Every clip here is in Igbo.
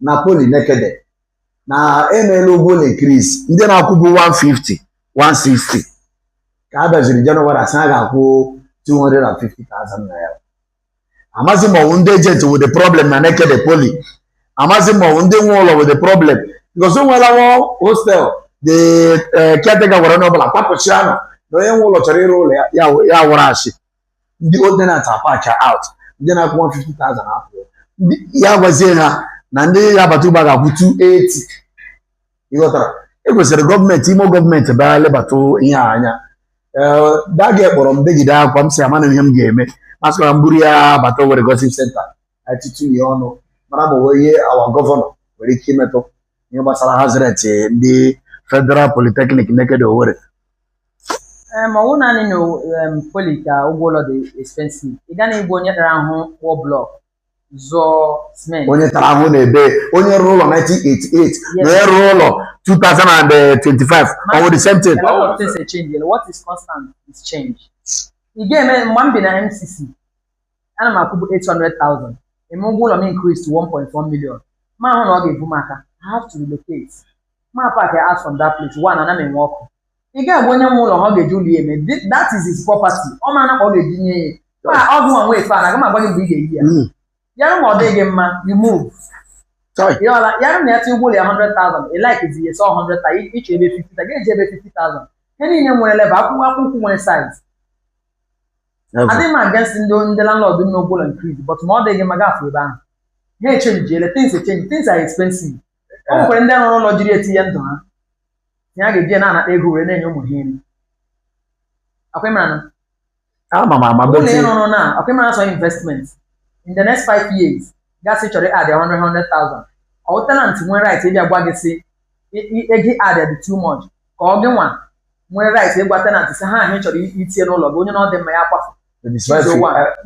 Napoli naked. Na emelu ụgwọ increase ndị na-akwụbu 150 160 ka a bịaziri January asa ga-akwụ 250,000 naira. Amazi m ọwụ ndị agent with the problem na naked poli. Amazi m ọwụ ndị nwe ụlọ with the problem because o nwela hostel the caretaker gwara onye ọbụla kwapụchi anọ na onye nwe ụlọ chọrọ ịrụ ụlọ ya wụrụ achị. Ndị ordinance apacha out ndị na-akwụ 150,000 afọ ya gwazie ha na ndị ya agbata ụba ga-akwụ 280. Ịghọtara ekwesịrị gọọmenti ime gọọmenti bịa lebatụ ihe a anya. Daga kpọrọ m degide akwa m si ama na ihe m ga-eme masịkwa m buru ya bata Owerri Gossip Center atụtụ ihe ọnụ mara ma onwe ihe awa gọvanọ nwere ike imetụ ihe gbasara hazret ndị Federal Polytechnic naked Owerri. Ma ọ bụ naanị na poli ka ụgwọ ụlọ dị expensive. Ị gaghị igbu onye tara ahụ wọ blọk zụọ cement. Onye tara ahụ na-ebe onye rụrụ ụlọ 1988 na onye rụrụ ụlọ 2025 ọ bụ the same thing. A lot of things are changing. What is constant is change. Ị ga-eme mgbe m bi na MCC ana m akwụbu 800,000 eme ụgwọ ụlọ m increase to 1.1 million. Ma ahụ na ọ ga-ebu m aka I have to relocate. Ma park out from that place. One ana m enwe ọkụ. Ị ga-agwa onye nwe ụlọ ha ga-eji ụlọ ya eme that is his property. Ọ ma na ka ọ ga-eji nye ya. Ma ọ bụ nwa nwee fan aga m agwa gị mgbe ị ga-eyi ya. Yarụ ma ọ dịghị mma you move. Yarụ na ya tinye ụgwọ ụlọ ya 100,000 like is yes 100,000 ịchọ ebe 50,000 ga-eji ebe 50,000. Ihe niile nwere level akwụkwọ nwere size. Adịghị m against ndị landlord n'ụgwọ ụlọ increase but ma ọ dịghị mma gafụ ebe ahụ. Ha echenjiele things are expensive. Ọ nwekwara ndị rụrụ ụlọ jiri etinye ndụ ha. Ya ga-eji na-anata ego were na-enye ụmụ ha nri. Akwemana. Ụlọ ịrụrụ na akwemana so investment. In the next 5 years, gasị chọrọ add 100,000. Ọ tenant nwere right ịbịa gwa gị sị ego added too much. Ka ọ gị nwa nwere right ịgwa tenant sị ha ahụ chọrọ itinye n'ụlọ gị onye na ọ dị mma ya kwafu.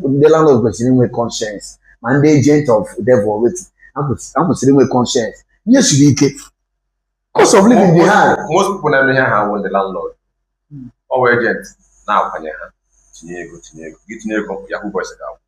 Ndị landlord kwesịrị inwe conscience ma ndị agent of devil wetin ha kwesịrị inwe conscience. Ihe siri ike. Cost of living dey high. Most people na ihe ha wụ the landlord. Or agent na-akwanye ha. Tinye ego. Gị tinye ego Yahoo Boys ga-akwụ.